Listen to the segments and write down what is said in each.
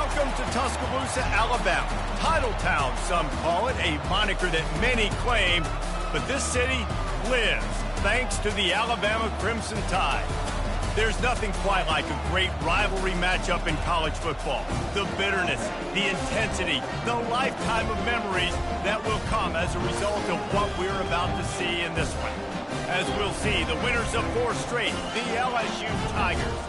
Welcome to Tuscaloosa, Alabama. Title Town, some call it, a moniker that many claim, but this city lives thanks to the Alabama Crimson Tide. There's nothing quite like a great rivalry matchup in college football. The bitterness, the intensity, the lifetime of memories that will come as a result of what we're about to see in this one. As we'll see, the winners of 4 straight, the LSU Tigers,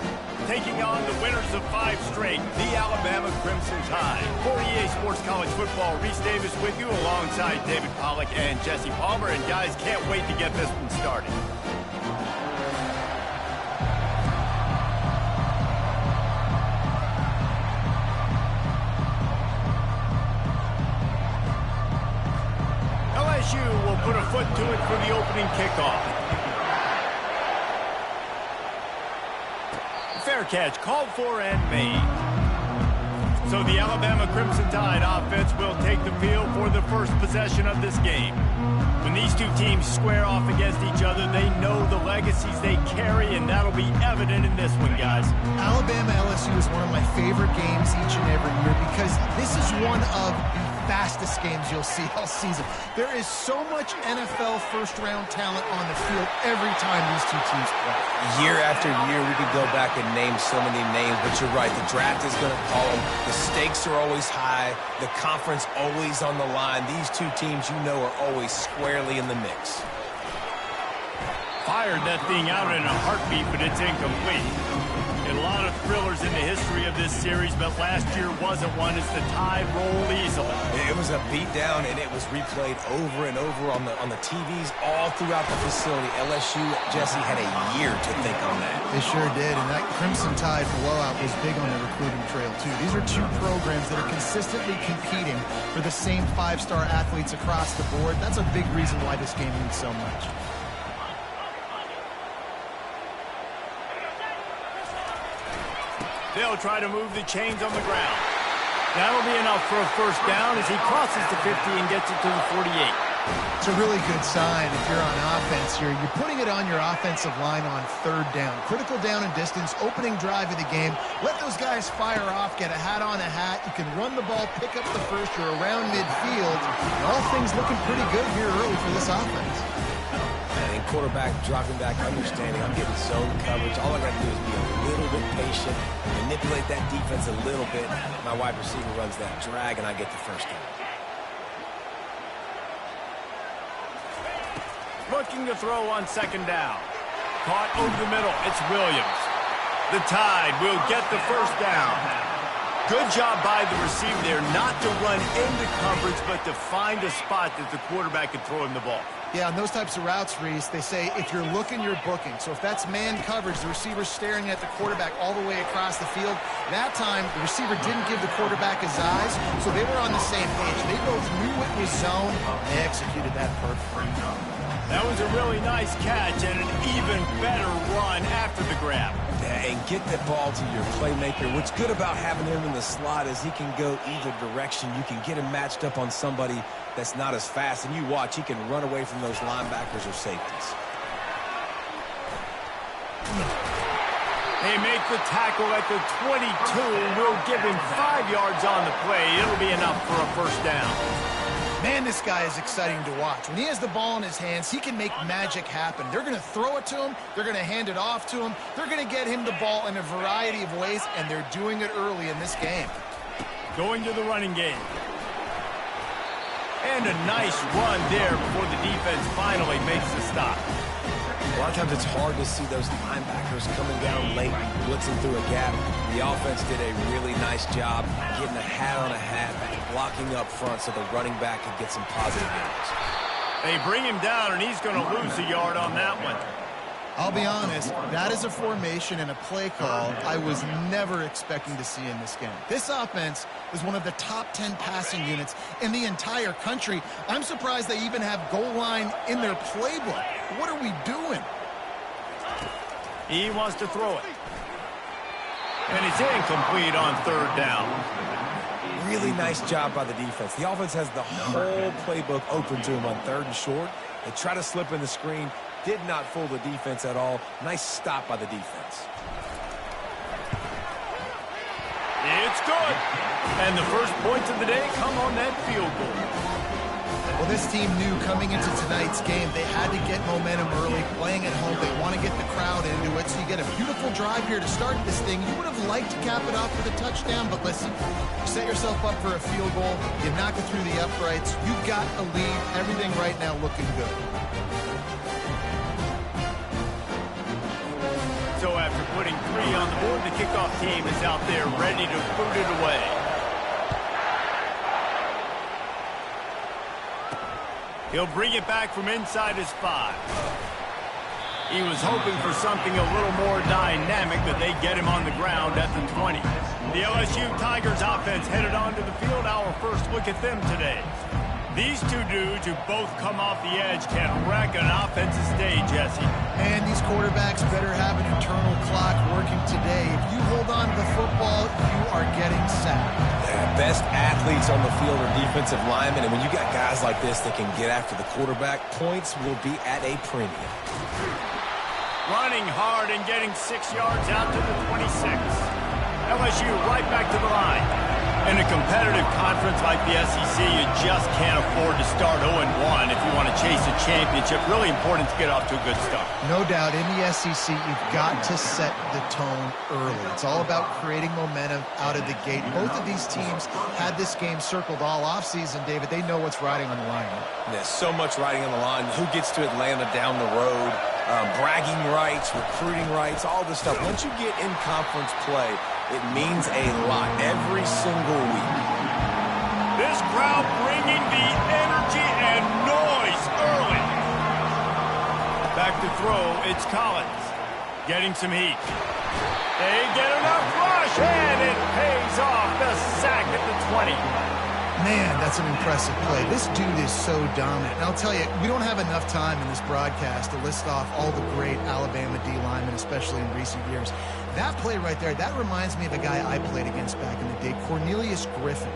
taking on the winners of 5 straight, the Alabama Crimson Tide. For EA Sports College Football, Reese Davis with you alongside David Pollack and Jesse Palmer. And guys, can't wait to get this one started. LSU will put a foot to it for the opening kickoff. Fair catch, called for and made. So the Alabama Crimson Tide offense will take the field for the first possession of this game. When these two teams square off against each other, they know the legacies they carry, and that'll be evident in this one, guys. Alabama-LSU is one of my favorite games each and every year because this is one of the fastest games you'll see all season. There is so much NFL first-round talent on the field every time these two teams play. Year after year, we could go back and name so many names, but you're right. The draft is going to call them. The stakes are always high. The conference always on the line. These two teams, you know, are always squarely in the mix. Fired that thing out in a heartbeat, but it's incomplete. A lot of thrillers in the history of this series, but last year wasn't one as the Tide rolled easily. It was a beatdown, and it was replayed over and over on the TVs all throughout the facility. LSU, Jesse, had a year to think on that. They sure did, and that Crimson Tide blowout was big on the recruiting trail, too. These are two programs that are consistently competing for the same 5-star athletes across the board. That's a big reason why this game means so much. They'll try to move the chains on the ground. That'll be enough for a first down as he crosses the 50 and gets it to the 48. It's a really good sign if you're on offense here. You're putting it on your offensive line on 3rd down. Critical down and distance, opening drive of the game. Let those guys fire off, get a hat on a hat. You can run the ball, pick up the first. You're around midfield. And all things looking pretty good here early for this offense. And quarterback dropping back, understanding I'm getting zone coverage. All I got to do is be a little bit patient, manipulate that defense a little bit. My wide receiver runs that drag, and I get the first down. Looking to throw on 2nd down. Caught over the middle. It's Williams. The Tide will get the first down. Good job by the receiver there, not to run into coverage, but to find a spot that the quarterback can throw him the ball. Yeah, on those types of routes, Reese, they say if you're looking, you're booking. So if that's man coverage, the receiver's staring at the quarterback all the way across the field. That time, the receiver didn't give the quarterback his eyes, so they were on the same page. They both knew it was zone. They executed that perfectly. That was a really nice catch and an even better run after the grab. And get the ball to your playmaker. What's good about having him in the slot is he can go either direction. You can get him matched up on somebody that's not as fast, and you watch, he can run away from those linebackers or safeties. They make the tackle at the 22. We'll give him 5 yards on the play. It'll be enough for a first down. Man, this guy is exciting to watch. When he has the ball in his hands, he can make magic happen. They're going to throw it to him. They're going to hand it off to him. They're going to get him the ball in a variety of ways, and they're doing it early in this game. Going to the running game. And a nice run there before the defense finally makes the stop. A lot of times it's hard to see those linebackers coming down late, blitzing through a gap. The offense did a really nice job getting a hat on a hat, blocking up front so the running back could get some positive yards. They bring him down, and he's going to lose a yard on that one. I'll be honest, that is a formation and a play call I was never expecting to see in this game. This offense is one of the top 10 passing units in the entire country. I'm surprised they even have goal line in their playbook. What are we doing? He wants to throw it. And it's incomplete on 3rd down. Really nice job by the defense. The offense has the whole playbook open to him on 3rd and short. They try to slip in the screen. Did not fool the defense at all. Nice stop by the defense. It's good. And the first points of the day come on that field goal. Well, this team knew coming into tonight's game they had to get momentum early, playing at home. They want to get the crowd into it, so you get a beautiful drive here to start this thing. You would have liked to cap it off with a touchdown, but listen, you set yourself up for a field goal, you knock it through the uprights, you got a lead, everything right now looking good. So after putting 3 on the board, the kickoff team is out there ready to boot it away. He'll bring it back from inside his 5. He was hoping for something a little more dynamic, but they get him on the ground at the 20. The LSU Tigers offense headed onto the field. Our first look at them today. These two dudes who both come off the edge can wreck an offensive day, Jesse. And these quarterbacks better have an internal clock working today. If you hold on to the football, you are getting sacked. Best athletes on the field are defensive linemen, and when you got guys like this that can get after the quarterback, points will be at a premium. Running hard and getting 6 yards out to the 26. LSU right back to the line. In a competitive conference like the SEC, you just can't afford to start 0-1 if you want to chase a championship. Really important to get off to a good start. No doubt, in the SEC, you've got to set the tone early. It's all about creating momentum out of the gate. Both of these teams had this game circled all offseason, David. They know what's riding on the line. There's so much riding on the line. Who gets to Atlanta down the road? Bragging rights, recruiting rights, all this stuff. Once you get in conference play, it means a lot every single week. This crowd bringing the energy and noise early. Back to throw, it's Collins. Getting some heat. They get enough rush, and it pays off. The sack at the 20. Man, that's an impressive play. This dude is so dominant. And I'll tell you, we don't have enough time in this broadcast to list off all the great Alabama D linemen, especially in recent years. That play right there, that reminds me of a guy I played against back in the day, Cornelius Griffin,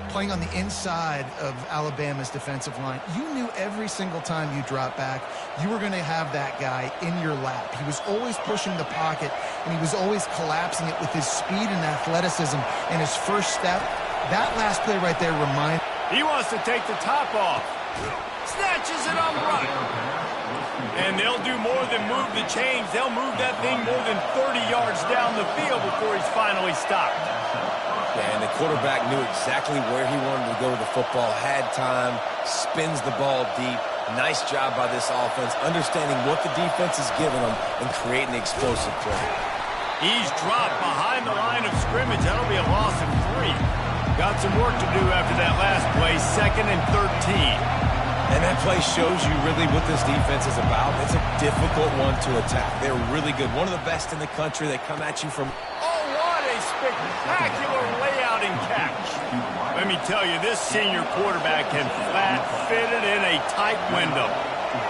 playing on the inside of Alabama's defensive line. You knew every single time you dropped back, you were going to have that guy in your lap. He was always pushing the pocket, and he was always collapsing it with his speed and athleticism and his first step. That last play right there reminds... He wants to take the top off. Snatches it on the run. And they'll do more than move the chains. They'll move that thing more than 30 yards down the field before he's finally stopped. Yeah, and the quarterback knew exactly where he wanted to go with the football, had time, spins the ball deep. Nice job by this offense, understanding what the defense is giving them and creating the explosive play. He's dropped behind the line of scrimmage. That'll be a loss of 3. Got some work to do after that last play, 2nd and 13. And that play shows you really what this defense is about. It's a difficult one to attack. They're really good. One of the best in the country. They come at you from... Oh, what a spectacular layout and catch. Let me tell you, this senior quarterback can flat fit it in a tight window.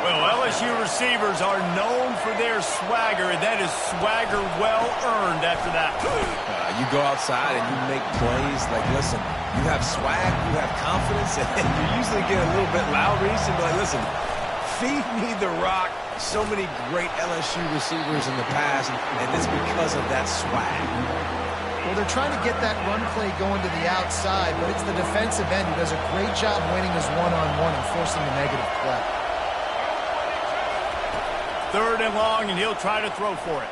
Well, LSU receivers are known for their swagger, and that is swagger well earned after that. You go outside and you make plays. Like, listen, you have swag, you have confidence, and you usually get a little bit loud recently. Like, listen, feed me the rock. So many great LSU receivers in the past, and it's because of that swag. Well, they're trying to get that run play going to the outside, but it's the defensive end who does a great job winning his one-on-one and forcing the negative play. 3rd and long, and he'll try to throw for it.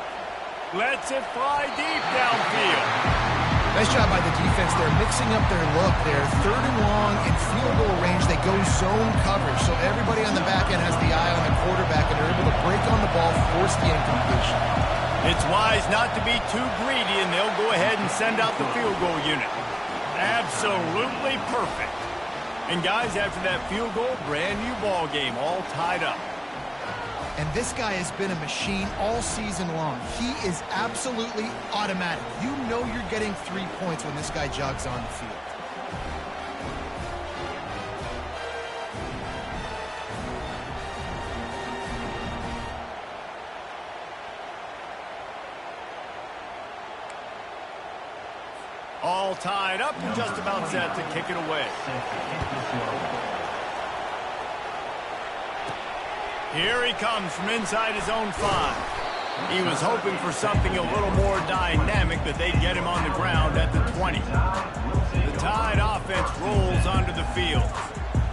Lets it fly deep downfield. Nice job by the defense. They're mixing up their look there. 3rd and long in field goal range. They go zone coverage, so everybody on the back end has the eye on the quarterback, and they're able to break on the ball, force the incompletion. It's wise not to be too greedy, and they'll go ahead and send out the field goal unit. Absolutely perfect. And guys, after that field goal, brand new ball game, all tied up. And this guy has been a machine all season long. He is absolutely automatic. You know you're getting 3 points when this guy jogs on the field. All tied up and just about set to kick it away. Here he comes from inside his own 5. He was hoping for something a little more dynamic, that they'd get him on the ground at the 20. The Tide offense rolls onto the field.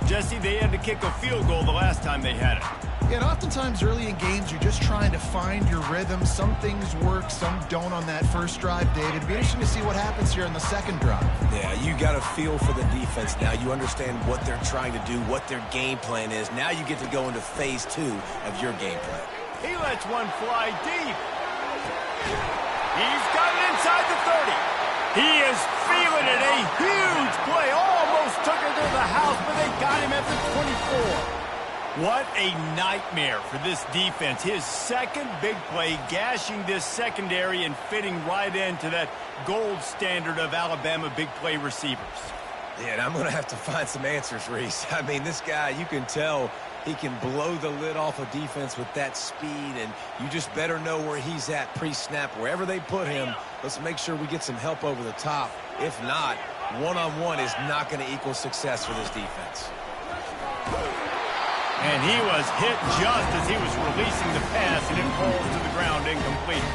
Jesse, they had to kick a field goal the last time they had it. Yeah, and oftentimes early in games, you're just trying to find your rhythm. Some things work, some don't on that first drive, David. It'd be interesting to see what happens here in the second drive. Yeah, you got a feel for the defense now. You understand what they're trying to do, what their game plan is. Now you get to go into phase 2 of your game plan. He lets one fly deep. He's got it inside the 30. He is feeling it. A huge play. Almost took it to the house, but they got him at the 24. What a nightmare for this defense. His second big play, gashing this secondary and fitting right into that gold standard of Alabama big play receivers. Yeah, and I'm going to have to find some answers, Reese. I mean, this guy, you can tell he can blow the lid off a defense with that speed, and you just better know where he's at pre-snap. Wherever they put him, let's make sure we get some help over the top. If not, one-on-one is not going to equal success for this defense. And he was hit just as he was releasing the pass, and it falls to the ground incomplete.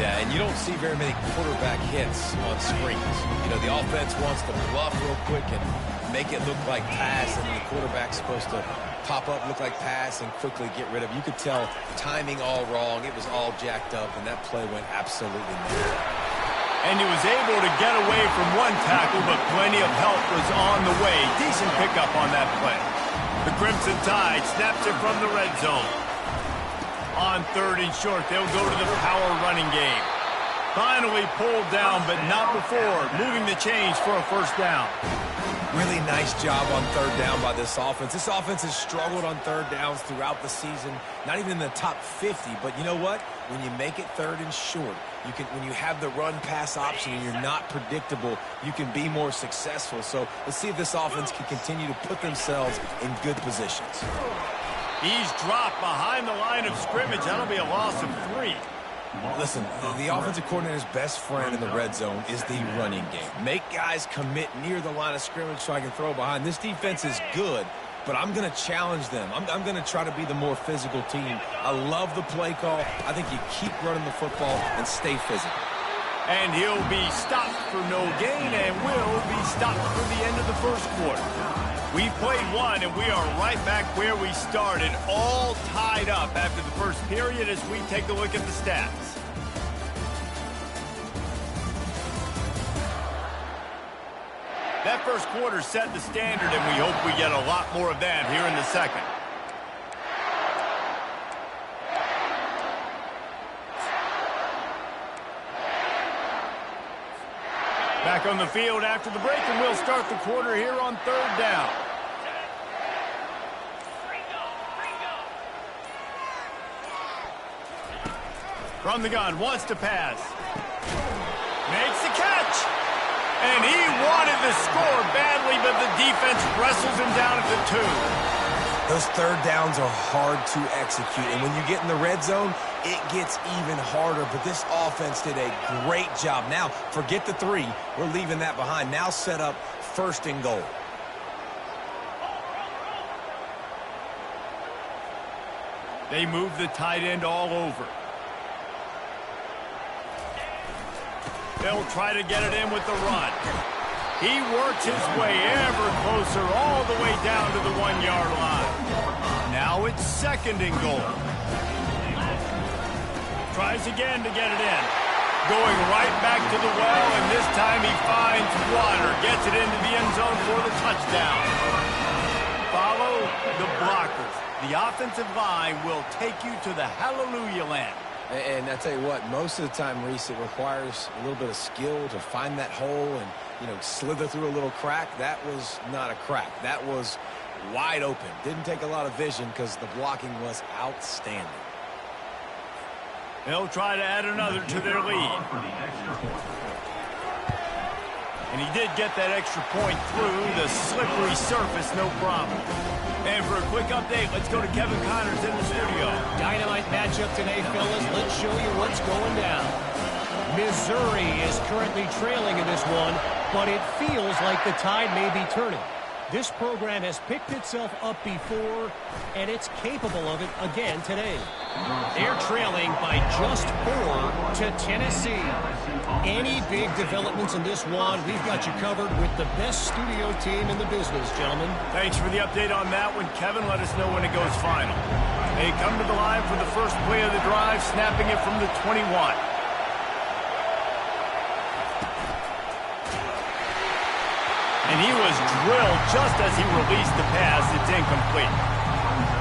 Yeah, and you don't see very many quarterback hits on screens. You know, the offense wants to bluff real quick and make it look like pass, and the quarterback's supposed to pop up, look like pass, and quickly get rid of it. You could tell timing all wrong. It was all jacked up, and that play went absolutely nowhere. And he was able to get away from one tackle, but plenty of help was on the way. Decent pickup on that play. The Crimson Tide snaps it from the red zone. On 3rd and short, they'll go to the power running game. Finally pulled down, but not before moving the chains for a first down. Really nice job on 3rd down by this offense. This offense has struggled on 3rd downs throughout the season. Not even in the top 50, but you know what? When you make it 3rd and short, when you have the run-pass option and you're not predictable, you can be more successful. So let's see if this offense can continue to put themselves in good positions. He's dropped behind the line of scrimmage. That'll be a loss of 3. Listen, the offensive coordinator's best friend in the red zone is the running game. Make guys commit near the line of scrimmage so I can throw behind. This defense is good, but I'm going to challenge them. I'm going to try to be the more physical team. I love the play call. I think you keep running the football and stay physical. And he'll be stopped for no gain and will be stopped for the end of the first quarter. We played one, and we are right back where we started, all tied up after the first period as we take a look at the stats. That first quarter set the standard, and we hope we get a lot more of that here in the second. Back on the field after the break, and we'll start the quarter here on 3rd down. From the gun, wants to pass. Makes the catch. And he wanted the score badly, but the defense wrestles him down at the 2. Those 3rd downs are hard to execute, and when you get in the red zone, it gets even harder. But this offense did a great job. Now, forget the 3. We're leaving that behind. Now set up 1st and goal. They move the tight end all over. They'll try to get it in with the run. He works his way ever closer all the way down to the 1-yard line. Now it's 2nd and goal. Tries again to get it in. Going right back to the well, and this time he finds water. Gets it into the end zone for the touchdown. Follow the blockers. The offensive line will take you to the hallelujah land. And I tell you what, most of the time, Reese, it requires a little bit of skill to find that hole and, slither through a little crack. That was not a crack. That was wide open. Didn't take a lot of vision because the blocking was outstanding. They'll try to add another to their lead. And he did get that extra point through the slippery surface, no problem. And for a quick update, let's go to Kevin Connors in the studio. Dynamite matchup today, fellas. Let's show you what's going down. Missouri is currently trailing in this one, but it feels like the tide may be turning. This program has picked itself up before, and it's capable of it again today. They're trailing by just 4 to Tennessee. Any big developments in this one, we've got you covered with the best studio team in the business, gentlemen. Thanks for the update on that one, Kevin. Let us know when it goes final. They come to the line for the first play of the drive, snapping it from the 21. And he was drilled just as he released the pass. It's incomplete.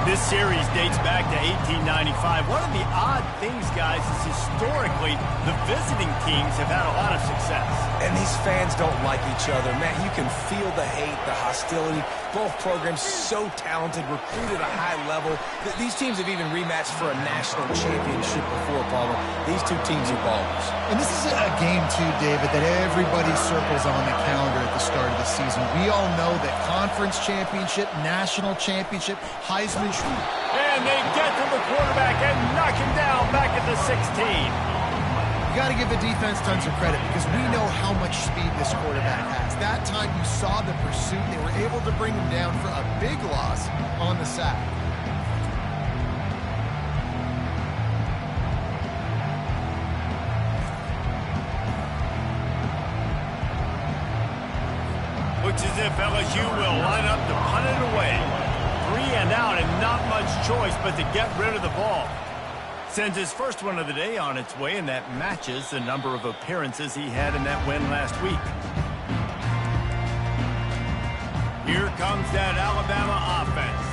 This series dates back to 1895. One of the odd things, guys, is historically the visiting teams have had a lot of success. And these fans don't like each other. Man, you can feel the hate, the hostility. Both programs so talented, recruited at a high level. These teams have even rematched for a national championship before, Palmer. These two teams are ballers. And this is a game, too, David, that everybody circles on the calendar at the start of the season. We all know that conference championship, national championship, Heisman. And they get to the quarterback and knock him down back at the 16. You got to give the defense tons of credit because we know how much speed this quarterback has. That time you saw the pursuit. They were able to bring him down for a big loss on the sack. Looks as if LSU will line up to punt it away. 3 and out and not much choice but to get rid of the ball. Sends his first one of the day on its way, and that matches the number of appearances he had in that win last week. Here comes that Alabama offense.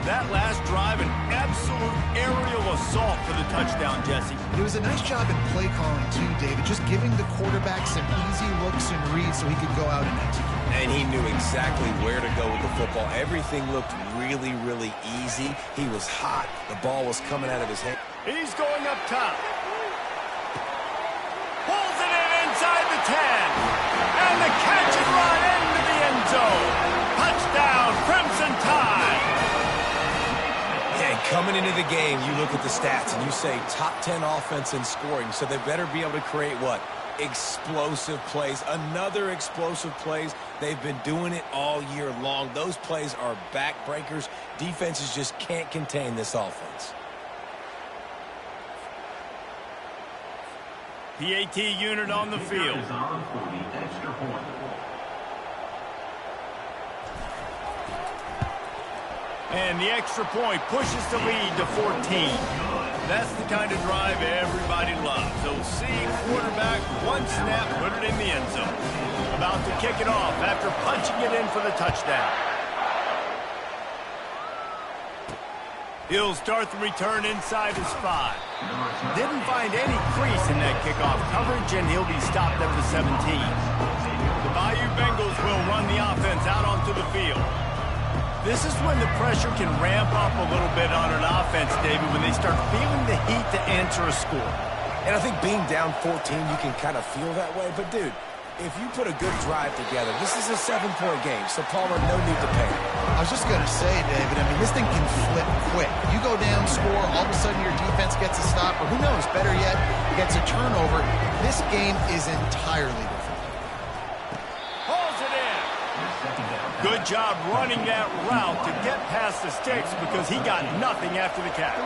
That last drive, an absolute aerial assault for the touchdown, Jesse. It was a nice job in play calling, too, David, just giving the quarterback some easy looks and reads so he could go out and execute. And he knew exactly where to go with the football. Everything looked really, really easy. He was hot. The ball was coming out of his hand. He's going up top. Pulls it in inside the 10. And the catch and run into the end zone. Touchdown, Crimson Tide. And coming into the game, you look at the stats and you say top 10 offense in scoring. So they better be able to create what? Explosive plays. Another explosive plays. They've been doing it all year long. Those plays are backbreakers. Defenses just can't contain this offense. PAT unit on the field. And the extra point pushes the lead to 14. That's the kind of drive everybody loves. So see quarterback, one snap, put it in the end zone. About to kick it off after punching it in for the touchdown. He'll start the return inside his 5. Didn't find any crease in that kickoff coverage, and he'll be stopped at the 17. The Bayou Bengals will run the offense out onto the field. This is when the pressure can ramp up a little bit on an offense, David, when they start feeling the heat to answer a score. And I think being down 14, you can kind of feel that way. But, dude, if you put a good drive together, this is a 7-point game. So, Palmer, no need to panic. I was just going to say, David, I mean, this thing can flip quick. You go down, score, all of a sudden your defense gets a stop, or who knows, better yet, gets a turnover. This game is entirely different. Good job running that route to get past the sticks because he got nothing after the catch.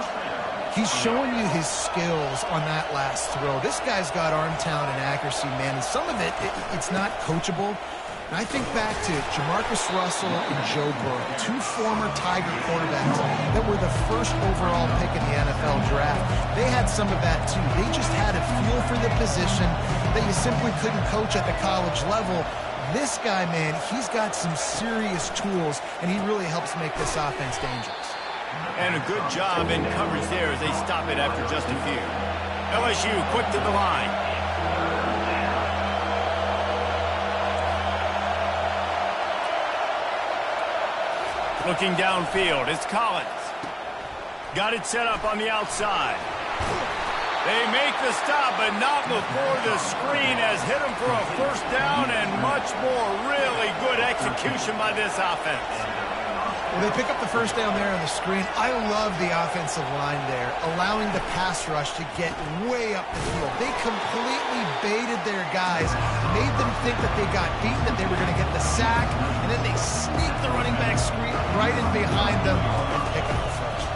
He's showing you his skills on that last throw. This guy's got arm talent and accuracy, man. And some of it's not coachable. And I think back to Jamarcus Russell and Joe Burrow, 2 former Tiger quarterbacks that were the first overall pick in the NFL draft. They had some of that, too. They just had a feel for the position that you simply couldn't coach at the college level. This guy, man, he's got some serious tools, and he really helps make this offense dangerous. And a good job in coverage there as they stop it after just a few. LSU quick to the line. Looking downfield, it's Collins. Got it set up on the outside. They make the stop, but not before the screen has hit them for a first down and much more. Really good execution by this offense. Well, they pick up the first down there on the screen. I love the offensive line there, allowing the pass rush to get way up the field. They completely baited their guys, made them think that they got beaten, that they were going to get the sack, and then they sneak the running back screen right in behind them and pick up the first.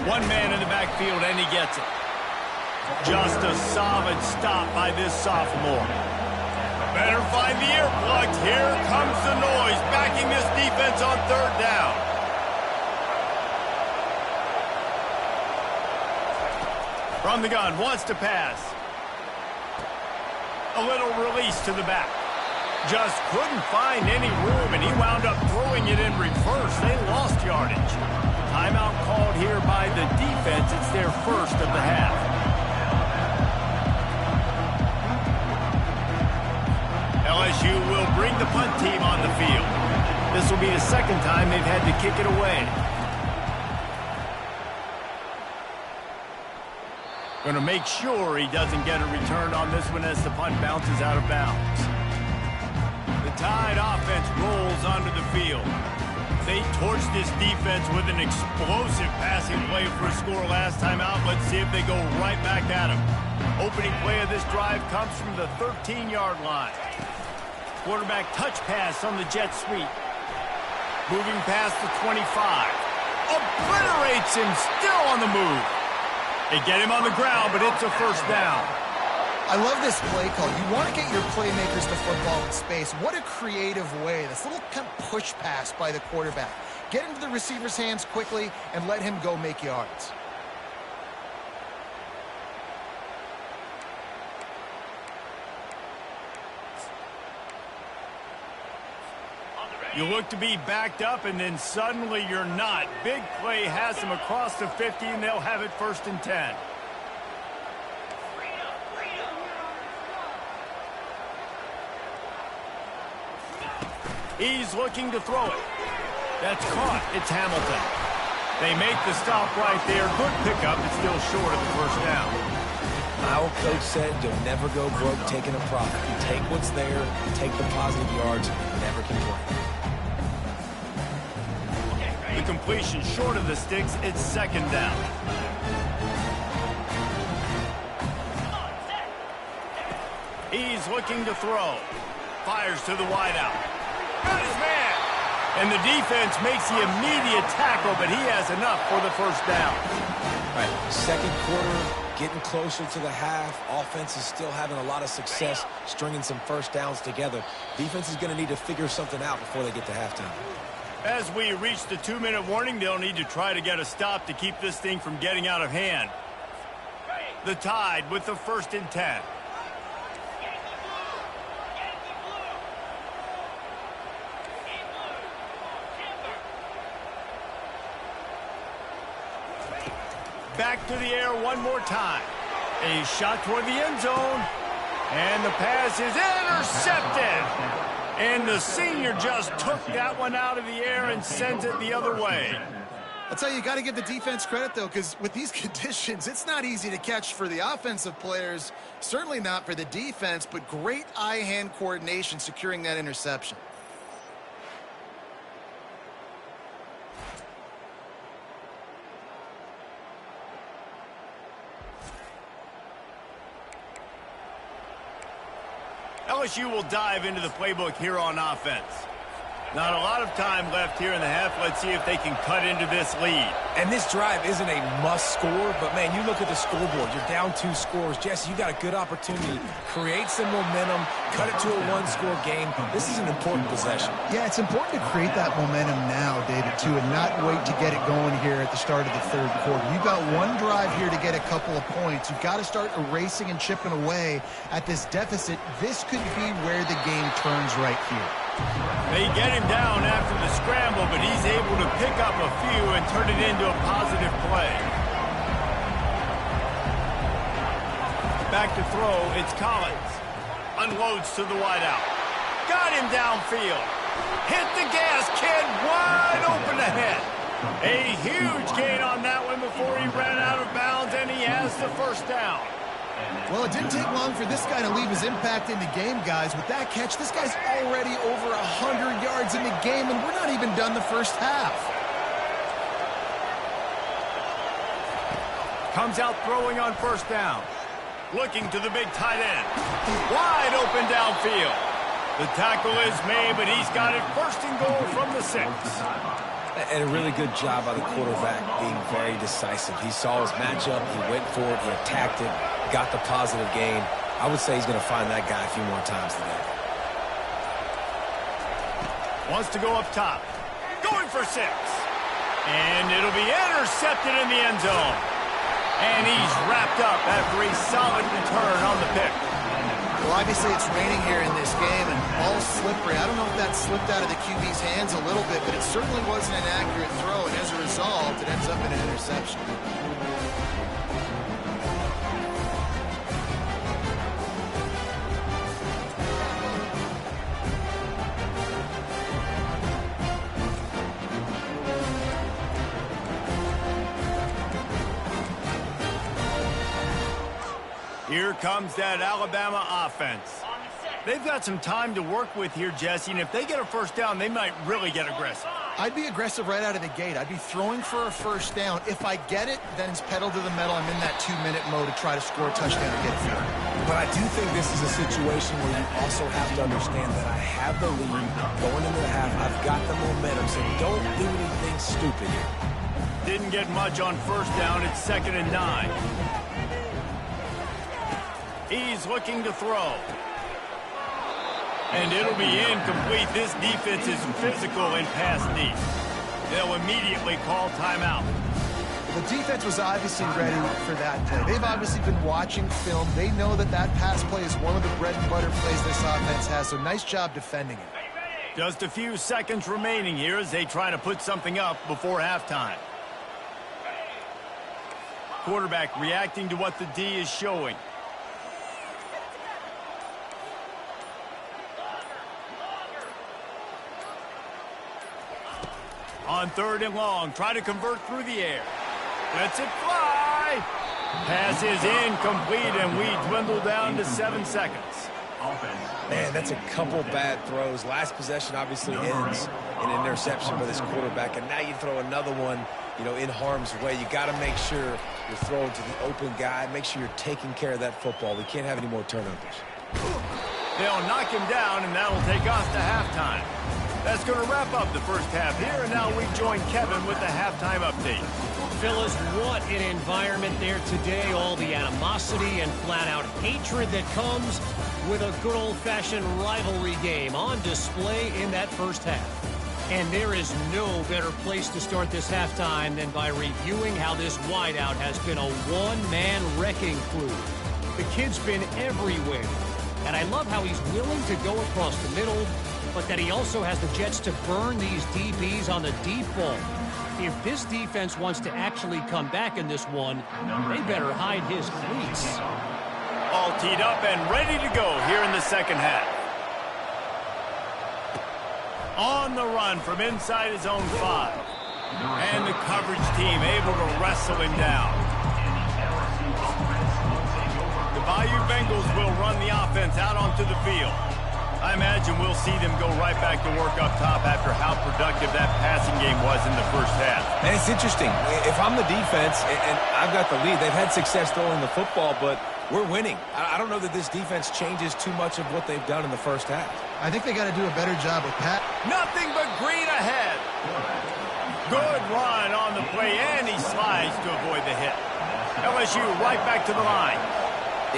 One man in the backfield, and he gets it. Just a solid stop by this sophomore. Better find the earplugs. Here comes the noise, backing this defense on third down. From the gun, wants to pass. A little release to the back. Just couldn't find any room, and he wound up throwing it in reverse. They lost yardage. Timeout called here by the defense. It's their first of the half. LSU will bring the punt team on the field. This will be the second time they've had to kick it away. Going to make sure he doesn't get a return on this one as the punt bounces out of bounds. The Tide offense rolls onto the field. They torched this defense with an explosive passing play for a score last time out. Let's see if they go right back at him. Opening play of this drive comes from the 13-yard line. Quarterback touch pass on the jet sweep. Moving past the 25. Obliterates him, still on the move. They get him on the ground, but it's a first down. I love this play call. You want to get your playmakers to football in space. What a creative way. This little kind of push pass by the quarterback. Get into the receiver's hands quickly and let him go make yards. You look to be backed up, and then suddenly you're not. Big play has them across the 50, and they'll have it 1st and 10. He's looking to throw it. That's caught. It's Hamilton. They make the stop right there. Good pickup. It's still short of the first down. My old coach said you'll never go broke taking a profit. You take what's there, you take the positive yards, and never complain. The completion short of the sticks. It's 2nd down. He's looking to throw. Fires to the wideout. Got his man. And the defense makes the immediate tackle, but he has enough for the first down. All right, 2nd quarter, getting closer to the half. Offense is still having a lot of success stringing some first downs together. Defense is going to need to figure something out before they get to halftime. As we reach the 2-minute warning, they'll need to try to get a stop to keep this thing from getting out of hand. The Tide with the 1st and 10. Back to the air one more time. A shot toward the end zone. And the pass is intercepted. And the senior just took that one out of the air and sends it the other way. I'll tell you got to give the defense credit, though, because with these conditions, it's not easy to catch for the offensive players. Certainly not for the defense, but great eye-hand coordination securing that interception. LSU will dive into the playbook here on offense. Not a lot of time left here in the half. Let's see if they can cut into this lead. And this drive isn't a must score, but, man, you look at the scoreboard. You're down 2 scores. Jesse, you got a good opportunity. Create some momentum. Cut it to a 1-score game. This is an important possession. Yeah, it's important to create that momentum now, David, too, and not wait to get it going here at the start of the 3rd quarter. You've got one drive here to get a couple of points. You've got to start erasing and chipping away at this deficit. This could be where the game turns right here. They get him down after the scramble, but he's able to pick up a few and turn it into a positive play. Back to throw, it's Collins. Unloads to the wideout. Got him downfield. Hit the gas, kid, wide open ahead. A huge gain on that one before he ran out of bounds, and he has the first down. Well, it didn't take long for this guy to leave his impact in the game, guys. With that catch, this guy's already over 100 yards in the game, and we're not even done the first half. Comes out throwing on first down. Looking to the big tight end. Wide open downfield. The tackle is made, but he's got it first and goal from the 6. And a really good job by the quarterback being very decisive. He saw his matchup, he went for it, he attacked it, got the positive gain. I would say he's going to find that guy a few more times today. Wants to go up top. Going for 6. And it'll be intercepted in the end zone. And he's wrapped up after a solid return on the pick. Well, obviously it's raining here in this game, and ball's slippery. I don't know if that slipped out of the QB's hands a little bit, but it certainly wasn't an accurate throw, and as a result, it ends up in an interception. Here comes that Alabama offense. They've got some time to work with here, Jesse, and if they get a first down, they might really get aggressive. I'd be aggressive right out of the gate. I'd be throwing for a first down. If I get it, then it's pedal to the metal. I'm in that 2-minute mode to try to score a touchdown or get a field. But I do think this is a situation where you also have to understand that I have the lead going into the half. I've got the momentum, so don't do anything stupid here. Didn't get much on first down. It's 2nd and 9. He's looking to throw. And it'll be incomplete. This defense is physical in pass deep. They'll immediately call timeout. The defense was obviously ready for that play. They've obviously been watching film. They know that that pass play is one of the bread and butter plays this offense has, so nice job defending it. Just a few seconds remaining here as they try to put something up before halftime. Quarterback reacting to what the D is showing. On 3rd and long, try to convert through the air. Lets it fly. Pass is incomplete, and we dwindle down to 7 seconds. Man, that's a couple bad throws. Last possession obviously ends in an interception by this quarterback, and now you throw another one, in harm's way. You got to make sure you're throwing to the open guy. Make sure you're taking care of that football. We can't have any more turnovers. They'll knock him down, and that'll take us to halftime. That's going to wrap up the first half here, and now we join Kevin with the halftime update. Phyllis, what an environment there today. All the animosity and flat-out hatred that comes with a good old-fashioned rivalry game on display in that first half. And there is no better place to start this halftime than by reviewing how this wideout has been a one-man wrecking crew. The kid's been everywhere, and I love how he's willing to go across the middle, but that he also has the jets to burn these DBs on the deep ball. If this defense wants to actually come back in this one, they better hide his cleats. All teed up and ready to go here in the second half. On the run from inside his own 5. And the coverage team able to wrestle him down. The Bayou Bengals will run the offense out onto the field. I imagine we'll see them go right back to work up top after how productive that passing game was in the first half. And it's interesting. If I'm the defense and I've got the lead, they've had success throwing the football, but we're winning. I don't know that this defense changes too much of what they've done in the first half. I think they got to do a better job with Pat. Nothing but green ahead. Good run on the play, and he slides to avoid the hit. LSU right back to the line.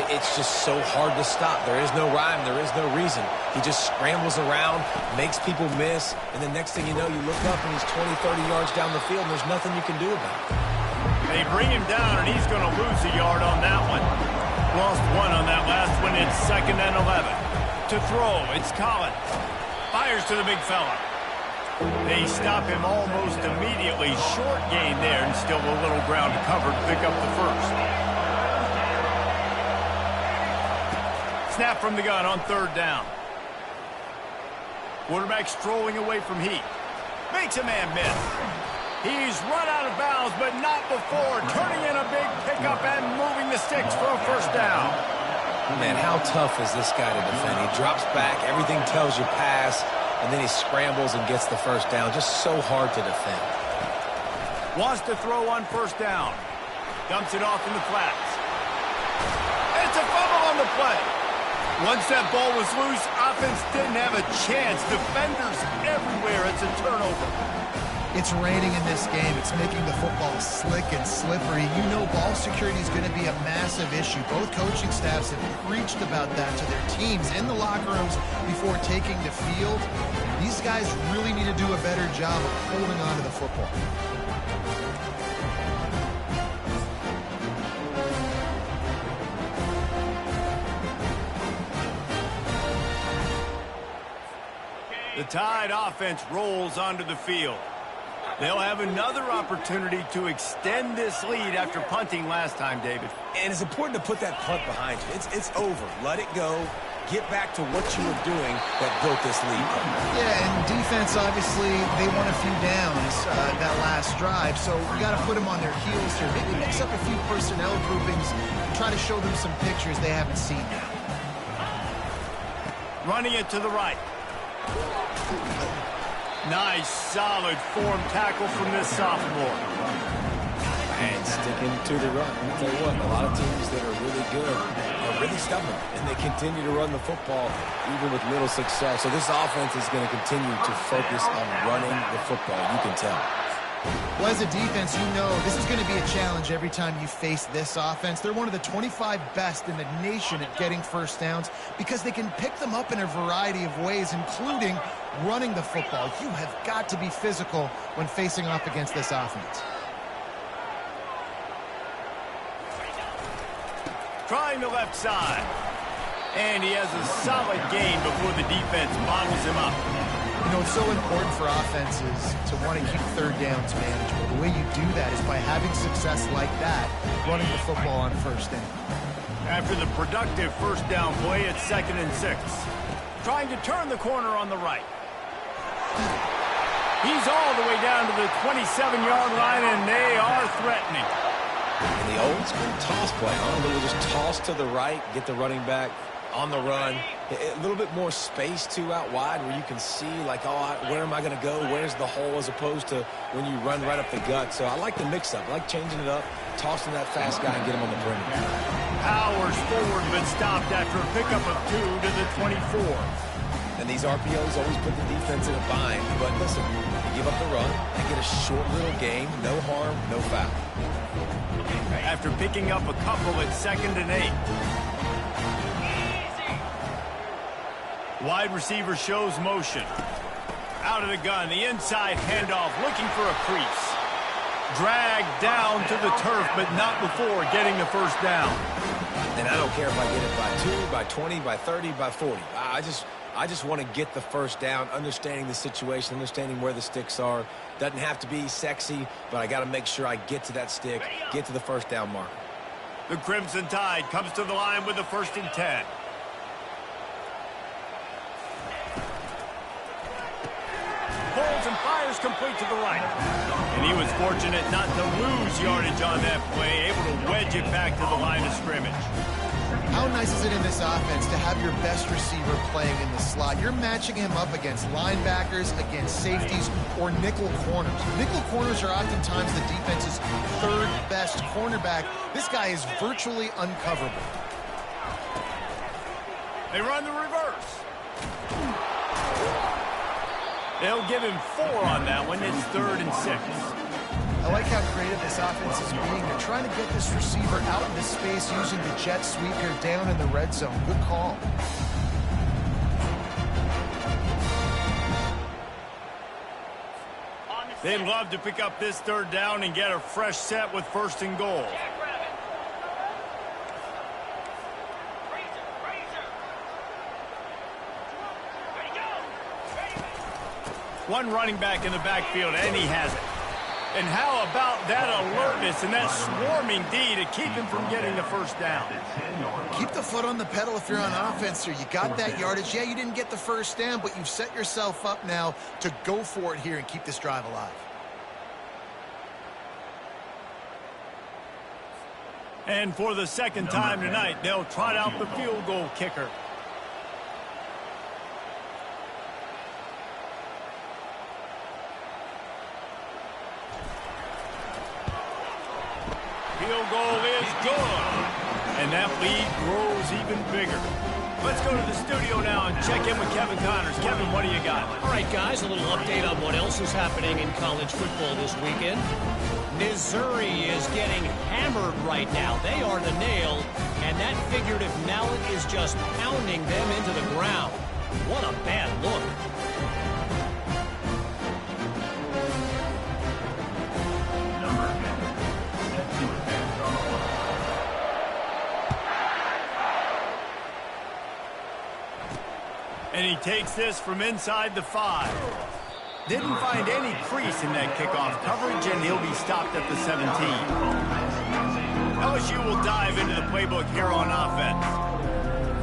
It's just so hard to stop. There is no rhyme. There is no reason. He just scrambles around, makes people miss, and the next thing you know, you look up and he's 20, 30 yards down the field, and there's nothing you can do about it. They bring him down, and he's going to lose a yard on that one. Lost 1 on that last one. It's 2nd and 11. To throw, it's Collins. Fires to the big fella. They stop him almost immediately. Short gain there, and still a little ground to cover to pick up the first. Snap from the gun on 3rd down. Quarterback strolling away from heat. Makes a man miss. He's run out of bounds, but not before. Turning in a big pickup and moving the sticks for a first down. Man, how tough is this guy to defend? He drops back, everything tells you pass, and then he scrambles and gets the first down. Just so hard to defend. Wants to throw on first down. Dumps it off in the flats. It's a fumble on the play. Once that ball was loose, offense didn't have a chance. Defenders everywhere. It's a turnover. It's raining in this game. It's making the football slick and slippery. You know ball security is going to be a massive issue. Both coaching staffs have preached about that to their teams in the locker rooms before taking the field. These guys really need to do a better job of holding on to the football. The Tide offense rolls onto the field. They'll have another opportunity to extend this lead after punting last time, David. And it's important to put that punt behind you. It's over. Let it go. Get back to what you were doing that built this lead. Yeah, and defense, obviously, they won a few downs that last drive, so we got to put them on their heels here. Maybe mix up a few personnel groupings and try to show them some pictures they haven't seen yet. Running it to the right. Nice, solid form tackle from this sophomore. And sticking to the run. I'll tell you what, a lot of teams that are really good are really stubborn, and they continue to run the football even with little success. So this offense is going to continue to focus on running the football. You can tell. Well, as a defense, you know this is going to be a challenge every time you face this offense. They're one of the 25 best in the nation at getting first downs because they can pick them up in a variety of ways, including running the football. You have got to be physical when facing off against this offense. Trying the left side. And he has a solid gain before the defense bottles him up. You know, it's so important for offenses to want to keep third downs manageable. The way you do that is by having success like that, running the football on first down. After the productive first down play, it's 2nd and 6. Trying to turn the corner on the right. He's all the way down to the 27-yard line, and they are threatening. And the old school toss play, huh? We'll just toss to the right, get the running back on the run. A little bit more space, too, out wide where you can see, like, oh, where am I going to go? Where's the hole, as opposed to when you run right up the gut. So I like the mix-up. I like changing it up, tossing that fast guy and get him on the perimeter. Powers forward, but stopped after a pickup of 2 to the 24. And these RPOs always put the defense in a bind. But listen, you give up the run and get a short little game, no harm, no foul. After picking up a couple at 2nd and 8. Wide receiver shows motion. Out of the gun, the inside handoff, looking for a crease. Dragged down to the turf, but not before getting the first down. And I don't care if I get it by 2, by 20, by 30, by 40. I just want to get the first down, understanding the situation, understanding where the sticks are. Doesn't have to be sexy, but I got to make sure I get to that stick, get to the first down mark. The Crimson Tide comes to the line with a 1st and 10. Pulls and fires complete to the right. And he was fortunate not to lose yardage on that play, able to wedge it back to the line of scrimmage. How nice is it in this offense to have your best receiver playing in the slot? You're matching him up against linebackers, against safeties, or nickel corners. Nickel corners are oftentimes the defense's 3rd best cornerback. This guy is virtually uncoverable. They run the reverse. They'll give him 4 on that one. It's 3rd and 6. I like how creative this offense is being. They're trying to get this receiver out into space using the jet sweep here down in the red zone. Good call. They'd love to pick up this 3rd down and get a fresh set with 1st and goal. One running back in the backfield, and he has it. And how about that alertness and that swarming D to keep him from getting the first down? Keep the foot on the pedal if you're on offense here. You got that yardage. Yeah, you didn't get the first down, but you've set yourself up now to go for it here and keep this drive alive. And for the 2nd time tonight, they'll trot out the field goal kicker. field goal is good. And that lead grows even bigger. Let's go to the studio now and check in with Kevin Connors. Kevin, what do you got? All right, guys, a little update on what else is happening in college football this weekend. Missouri is getting hammered right now. They are the nail, and that figurative mallet is just pounding them into the ground. What a bad look. And he takes this from inside the 5. Didn't find any crease in that kickoff coverage, and he'll be stopped at the 17. LSU will dive into the playbook here on offense.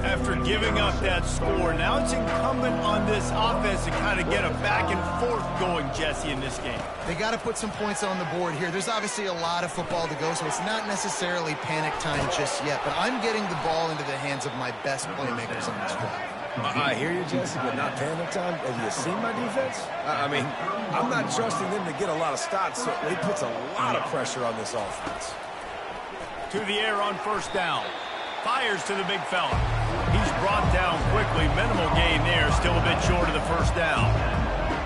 After giving up that score, now it's incumbent on this offense to kind of get a back and forth going, Jesse, in this game. They got to put some points on the board here. There's obviously a lot of football to go, so it's not necessarily panic time just yet. But I'm getting the ball into the hands of my best playmakers on this drive. I hear you, Jesse, but not panic time. Have you seen my defense? I mean, I'm not trusting them to get a lot of stops, so it puts a lot of pressure on this offense. To the air on first down. Fires to the big fella. He's brought down quickly. Minimal gain there. Still a bit short of the first down.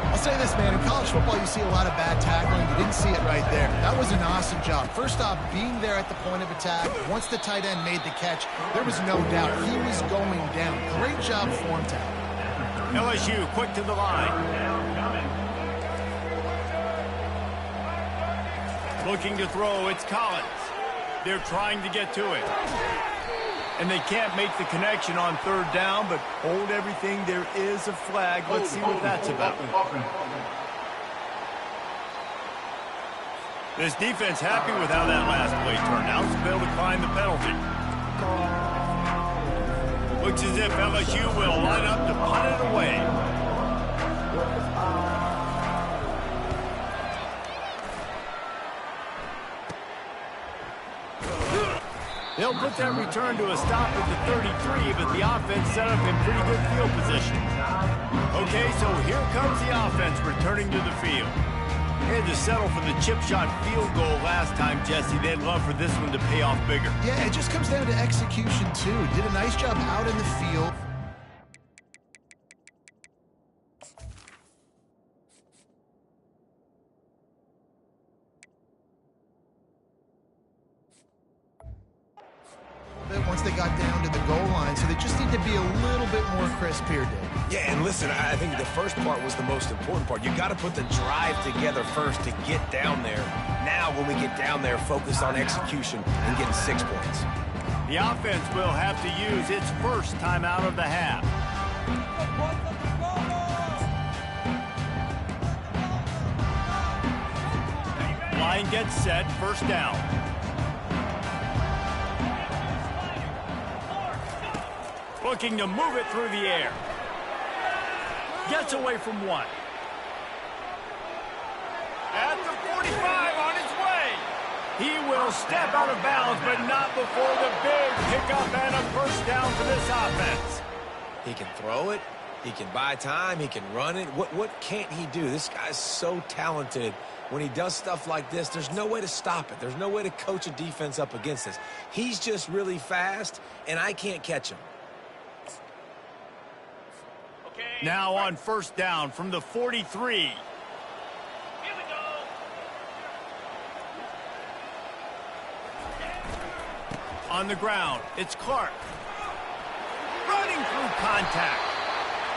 I'll say this, man. In college football, you see a lot of bad tackling. You didn't see it right there. That was an awesome job. First off, being there at the point of attack. Once the tight end made the catch, there was no doubt he was going down. Great job form tackle. LSU quick to the line. Looking to throw, it's Collins. They're trying to get to it. And they can't make the connection on third down, but hold everything. There is a flag. Let's see what that's about. This defense happy with how that last play turned out, so they'll decline the penalty. Looks as if LSU will line up to punt it away. They'll put that return to a stop at the 33, but the offense set up in pretty good field position. Okay, so here comes the offense returning to the field. They had to settle for the chip shot field goal last time, Jesse. They'd love for this one to pay off bigger. Yeah, it just comes down to execution, too. Did a nice job out in the field. Once they got down to the goal line, so they just need to be a little bit more crisp here, Dave. Yeah, and listen, I think the first part was the most important part. You got to put the drive together first to get down there. Now, when we get down there, focus on execution and getting 6 points. The offense will have to use its first timeout of the half. Line gets set, first down. Looking to move it through the air. Gets away from one. At the 45 on his way. He will step out of bounds, but not before the big pickup and a first down for this offense. He can throw it. He can buy time. He can run it. What can't he do? This guy's so talented. When he does stuff like this, there's no way to stop it. There's no way to coach a defense up against this. He's just really fast, and I can't catch him. Now on first down from the 43. Here we go. On the ground, it's Clark. Running through contact.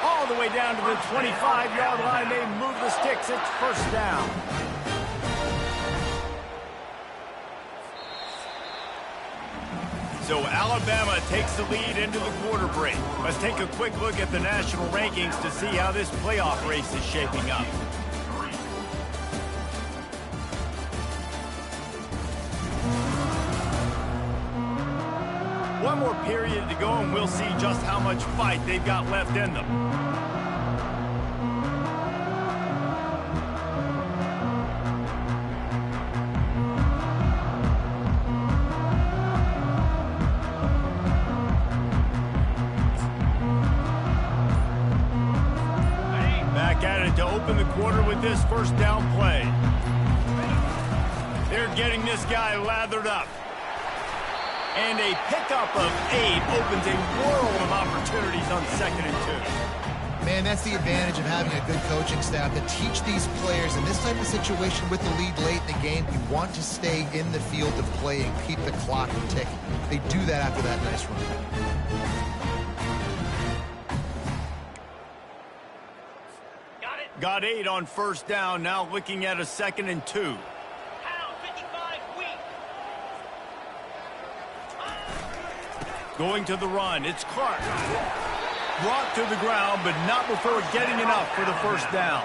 All the way down to the 25-yard line. They move the sticks. It's first down. So Alabama takes the lead into the quarter break. Let's take a quick look at the national rankings to see how this playoff race is shaping up. One more period to go, and we'll see just how much fight they've got left in them. To open the quarter with this first down play. They're getting this guy lathered up. And a pickup of 8 opens a world of opportunities on 2nd and 2. Man, that's the advantage of having a good coaching staff to teach these players in this type of situation with the lead late in the game. You want to stay in the field of play and keep the clock ticking. They do that after that nice run. Got 8 on 1st down, now looking at a 2nd and 2. Pound 55 weak. Going to the run, it's Clark. Brought to the ground, but not before getting enough for the 1st down.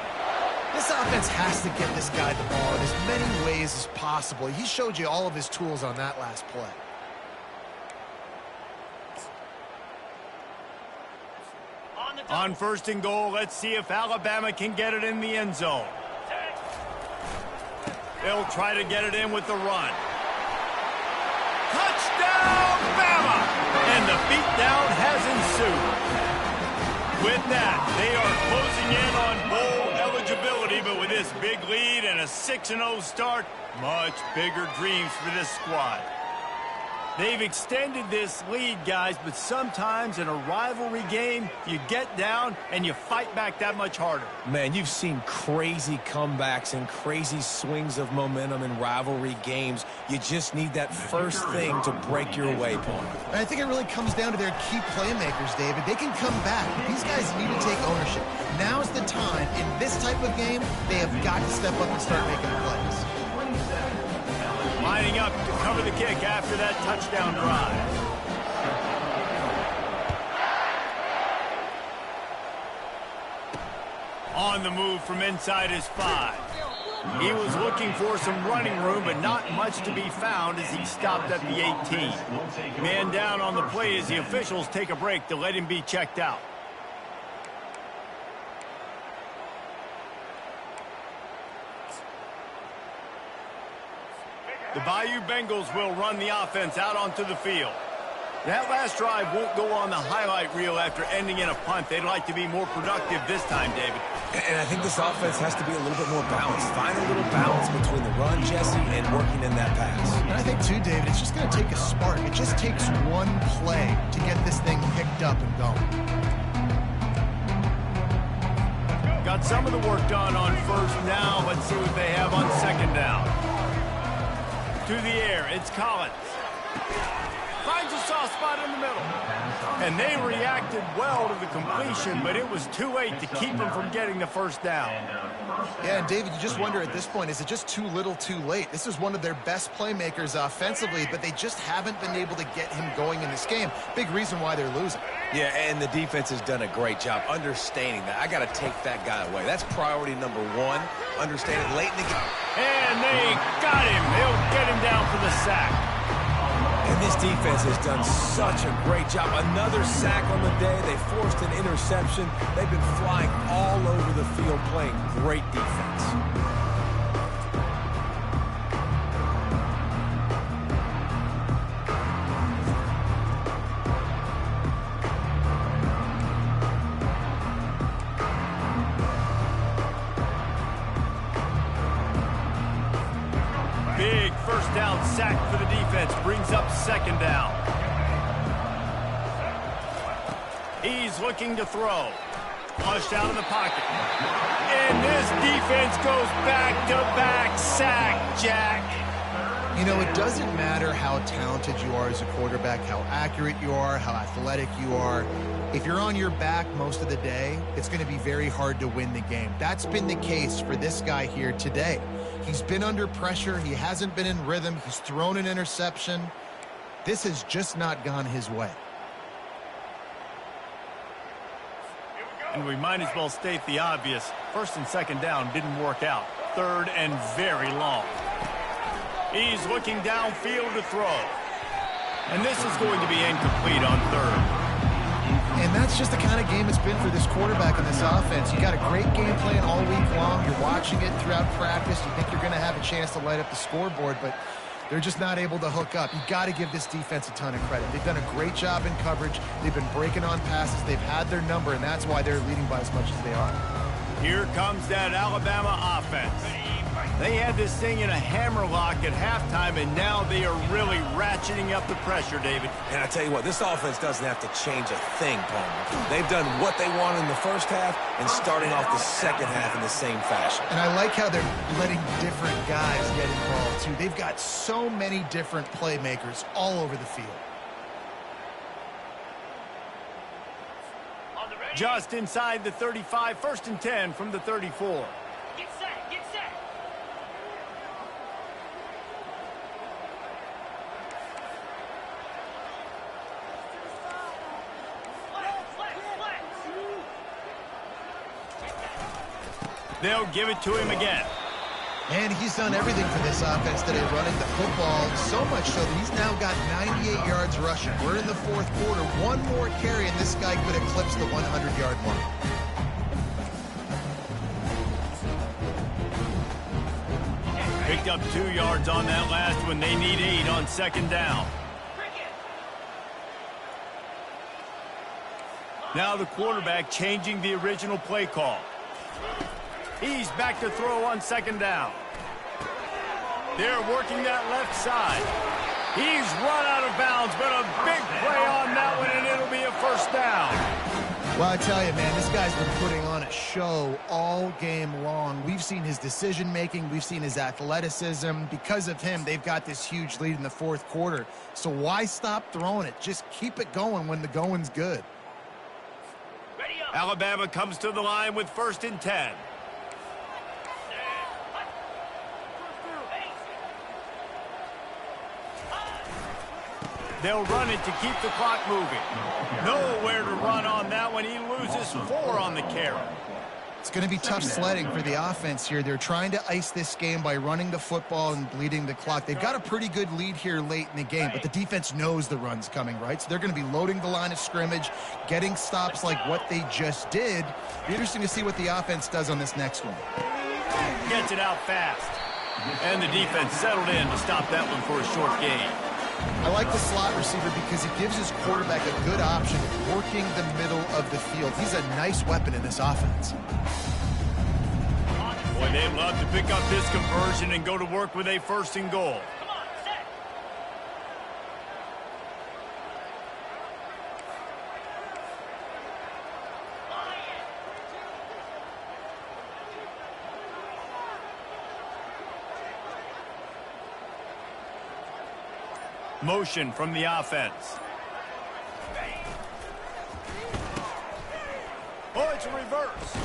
This offense has to get this guy the ball in as many ways as possible. He showed you all of his tools on that last play. On 1st and goal, let's see if Alabama can get it in the end zone. They'll try to get it in with the run. Touchdown, Bama! And the beatdown has ensued. With that, they are closing in on bowl eligibility, but with this big lead and a 6-0 start, much bigger dreams for this squad. They've extended this lead, guys, but sometimes in a rivalry game, you get down and you fight back that much harder. Man, you've seen crazy comebacks and crazy swings of momentum in rivalry games. You just need that first thing to break your way, Paul. And I think it really comes down to their key playmakers, David. They can come back. These guys need to take ownership. Now's the time. In this type of game, they have got to step up and start making plays. Lining up to cover the kick after that touchdown drive. On the move from inside his 5. He was looking for some running room, but not much to be found as he stopped at the 18. Man down on the play as the officials take a break to let him be checked out. The Bayou Bengals will run the offense out onto the field. That last drive won't go on the highlight reel after ending in a punt. They'd like to be more productive this time, David. And I think this offense has to be a little bit more balanced. Find a little balance between the run, Jesse, and working in that pass. And I think, too, David, it's just going to take a spark. It just takes one play to get this thing picked up and going. Got some of the work done on 1st down. Let's see what they have on 2nd down. To the air, it's Collins. Finds a soft spot in the middle. And they reacted well to the completion, but it was too late to keep them from getting the 1st down. Yeah, and David, you just wonder at this point, is it just too little too late? This is one of their best playmakers offensively, but they just haven't been able to get him going in this game. Big reason why they're losing. Yeah, and the defense has done a great job understanding that. I got to take that guy away. That's priority number 1, understanding late in the game. And they got him. They'll get him down for the sack. And this defense has done such a great job. Another sack on the day. They forced an interception. They've been flying all over the field playing great defense. Big 1st down sack for the defense. Brings up 2nd down. He's looking to throw. Flushed out of the pocket. And this defense goes back-to-back sack, Jack. You know, it doesn't matter how talented you are as a quarterback, how accurate you are, how athletic you are. If you're on your back most of the day, it's going to be very hard to win the game. That's been the case for this guy here today. He's been under pressure. He hasn't been in rhythm. He's thrown an interception. This has just not gone his way. And we might as well state the obvious. 1st and 2nd down didn't work out. 3rd and very long. He's looking downfield to throw. And this is going to be incomplete on 3rd. And that's just the kind of game it's been for this quarterback in this offense. You got a great game plan all week long. You're watching it throughout practice. You think you're going to have a chance to light up the scoreboard, but they're just not able to hook up. You got to give this defense a ton of credit. They've done a great job in coverage. They've been breaking on passes. They've had their number, and that's why they're leading by as much as they are. Here comes that Alabama offense. They had this thing in a hammerlock at halftime, and now they are really ratcheting up the pressure, David. And I tell you what, this offense doesn't have to change a thing, Palmer. They've done what they wanted in the first half and starting off the second half in the same fashion. And I like how they're letting different guys get involved, too. They've got so many different playmakers all over the field. Just inside the 35, 1st and 10 from the 34. Get set, get set. They'll give it to him again. And he's done everything for this offense today, running the football, so much so that he's now got 98 yards rushing. We're in the 4th quarter. One more carry, and this guy could eclipse the 100-yard mark. Picked up 2 yards on that last one. They need 8 on 2nd down. Now the quarterback changing the original play call. He's back to throw on 2nd down. They're working that left side. He's run out of bounds, but a big play on that one, and it'll be a 1st down. Well, I tell you, man, this guy's been putting on a show all game long. We've seen his decision-making. We've seen his athleticism. Because of him, they've got this huge lead in the 4th quarter. So why stop throwing it? Just keep it going when the going's good. Alabama comes to the line with 1st and 10. They'll run it to keep the clock moving. Nowhere to run on that one. He loses 4 on the carry. It's going to be tough sledding for the offense here. They're trying to ice this game by running the football and bleeding the clock. They've got a pretty good lead here late in the game, but the defense knows the run's coming, right? So they're going to be loading the line of scrimmage, getting stops like what they just did. Be interesting to see what the offense does on this next one. Gets it out fast. And the defense settled in to stop that one for a short gain. I like the slot receiver because it gives his quarterback a good option working the middle of the field. He's a nice weapon in this offense. Boy, they'd love to pick up this conversion and go to work with a 1st and goal. Come on, set. Motion from the offense. Oh, it's a reverse.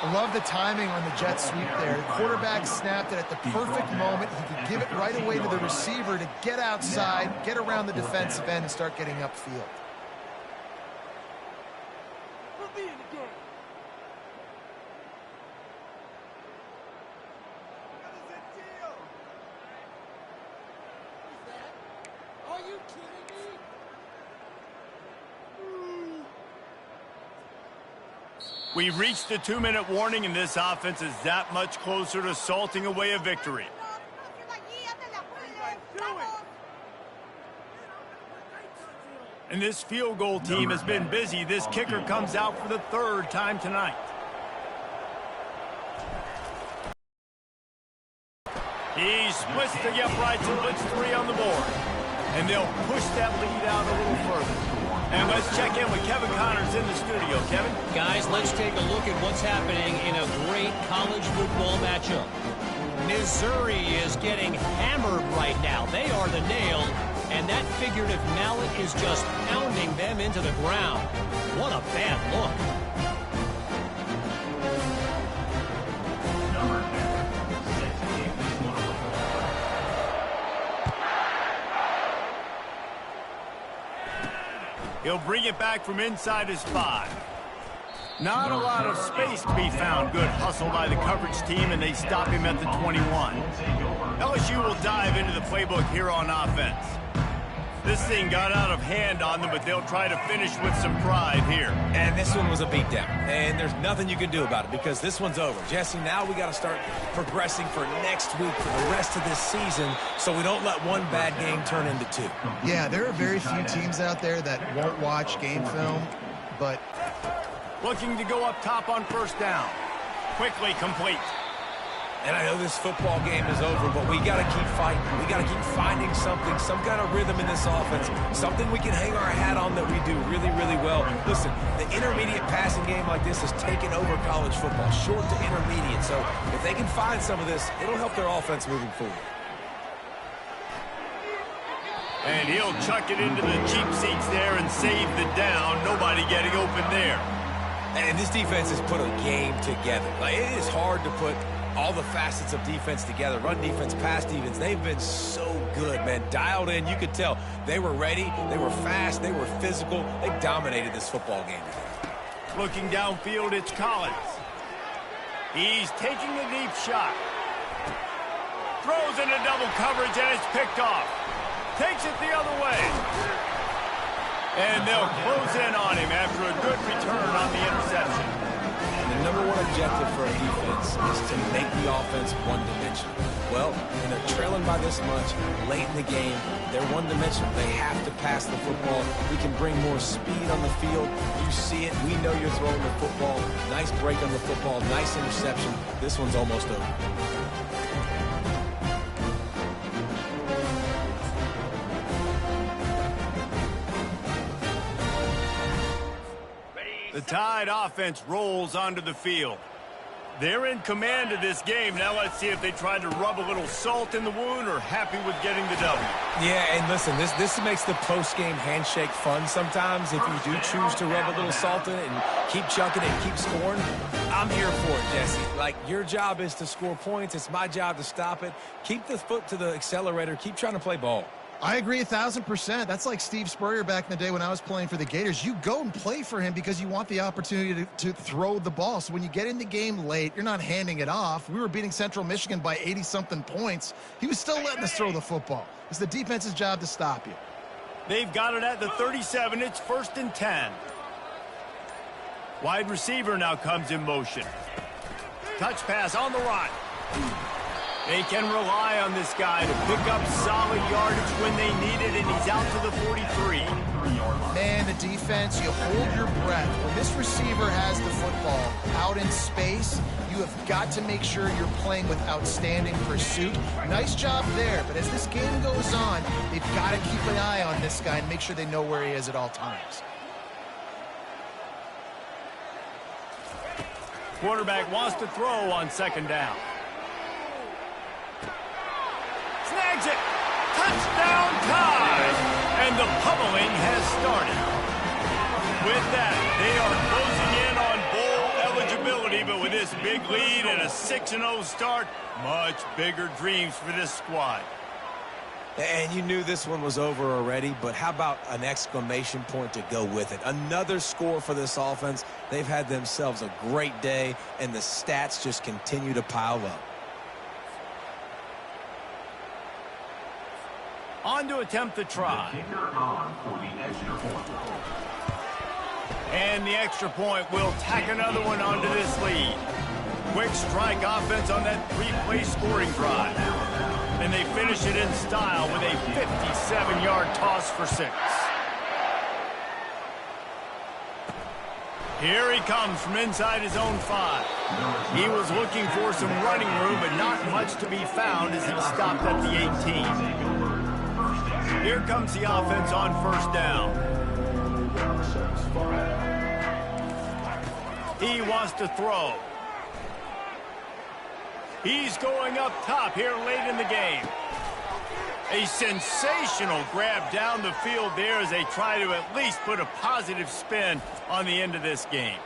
I love the timing on the jet sweep there. The quarterback snapped it at the perfect moment. He could give it right away to the receiver to get outside, get around the defensive end, and start getting upfield. We reached the 2-minute warning, and this offense is that much closer to salting away a victory. And this field goal team has been busy. This kicker comes out for the 3rd time tonight. He splits the uprights and puts 3 on the board. And they'll push that lead out a little further. And let's check in with Kevin Connors in the studio. Kevin? Guys, let's take a look at what's happening in a great college football matchup. Missouri is getting hammered right now. They are the nail, and that figurative mallet is just pounding them into the ground. What a bad look. He'll bring it back from inside his 5. Not a lot of space to be found. Good hustle by the coverage team, and they stop him at the 21. LSU will dive into the playbook here on offense. This thing got out of hand on them, but they'll try to finish with some pride here. And this one was a beatdown, and there's nothing you can do about it because this one's over. Jesse, now we got to start progressing for next week for the rest of this season so we don't let one bad game turn into 2. Yeah, there are very few teams out there that won't watch game film, but... Looking to go up top on 1st down. Quickly complete. And I know this football game is over, but we got to keep fighting. We got to keep finding something, some kind of rhythm in this offense, something we can hang our hat on that we do really, really well. Listen, the intermediate passing game like this has taken over college football, short to intermediate. So if they can find some of this, it'll help their offense moving forward. And he'll chuck it into the cheap seats there and save the down. Nobody getting open there. And this defense has put a game together. Like, it is hard to put all the facets of defense together. Run defense, pass defense. They've been so good, man. Dialed in. You could tell they were ready. They were fast. They were physical. They dominated this football game today. Looking downfield, it's Collins. He's taking a deep shot. Throws into double coverage, and it's picked off. Takes it the other way. And they'll close in on him after a good return on the interception. The number one objective for a defense is to make the offense one-dimensional. Well, when they're trailing by this much, late in the game, they're one-dimensional. They have to pass the football. We can bring more speed on the field. You see it. We know you're throwing the football. Nice break on the football. Nice interception. This one's almost over. The Tide offense rolls onto the field. They're in command of this game. Now let's see if they try to rub a little salt in the wound or happy with getting the W. Yeah, and listen, this makes the post-game handshake fun sometimes. If you do choose to rub a little salt in it and keep chucking it and keep scoring, I'm here for it, Jesse. Like, your job is to score points. It's my job to stop it. Keep the foot to the accelerator. Keep trying to play ball. I agree 1,000%. That's like Steve Spurrier back in the day when I was playing for the Gators. You go and play for him because you want the opportunity to throw the ball. So when you get in the game late, you're not handing it off. We were beating Central Michigan by 80-something points. He was still letting us throw the football. It's the defense's job to stop you. They've got it at the 37. It's 1st and 10. Wide receiver now comes in motion. Touch pass on the run. They can rely on this guy to pick up solid yardage when they need it, and he's out to the 43. Man, the defense, you hold your breath. When this receiver has the football out in space, you have got to make sure you're playing with outstanding pursuit. Nice job there, but as this game goes on, they've got to keep an eye on this guy and make sure they know where he is at all times. Quarterback wants to throw on 2nd down. Snags it. Touchdown Tide. And the pummeling has started. With that, they are closing in on bowl eligibility, but with this big lead and a 6-0 start, much bigger dreams for this squad. And you knew this one was over already, but how about an exclamation point to go with it? Another score for this offense. They've had themselves a great day, and the stats just continue to pile up. On to attempt the try. And the extra point will tack another one onto this lead. Quick strike offense on that 3-play scoring drive. And they finish it in style with a 57-yard toss for 6. Here he comes from inside his own 5. He was looking for some running room, but not much to be found as he stopped at the 18. Here comes the offense on 1st down. He wants to throw. He's going up top here late in the game. A sensational grab down the field there as they try to at least put a positive spin on the end of this game.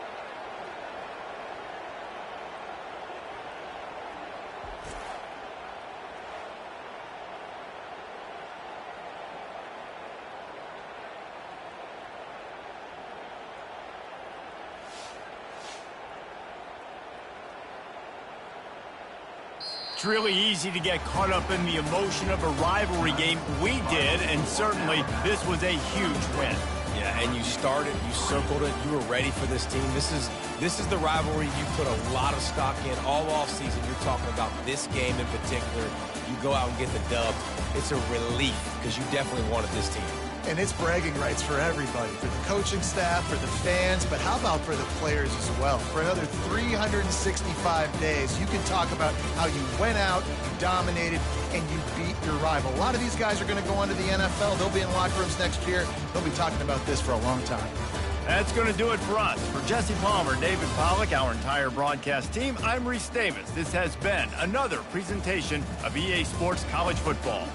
It's really easy to get caught up in the emotion of a rivalry game. We did, and certainly this was a huge win. Yeah, and you started, you circled it, you were ready for this team. This is the rivalry you put a lot of stock in all offseason. You're talking about this game in particular. You go out and get the dub. It's a relief because you definitely wanted this team. And it's bragging rights for everybody, for the coaching staff, for the fans, but how about for the players as well? For another 365 days, you can talk about how you went out, you dominated, and you beat your rival. A lot of these guys are going to go on to the NFL. They'll be in locker rooms next year. They'll be talking about this for a long time. That's going to do it for us. For Jesse Palmer, David Pollack, our entire broadcast team, I'm Reese Davis. This has been another presentation of EA Sports College Football.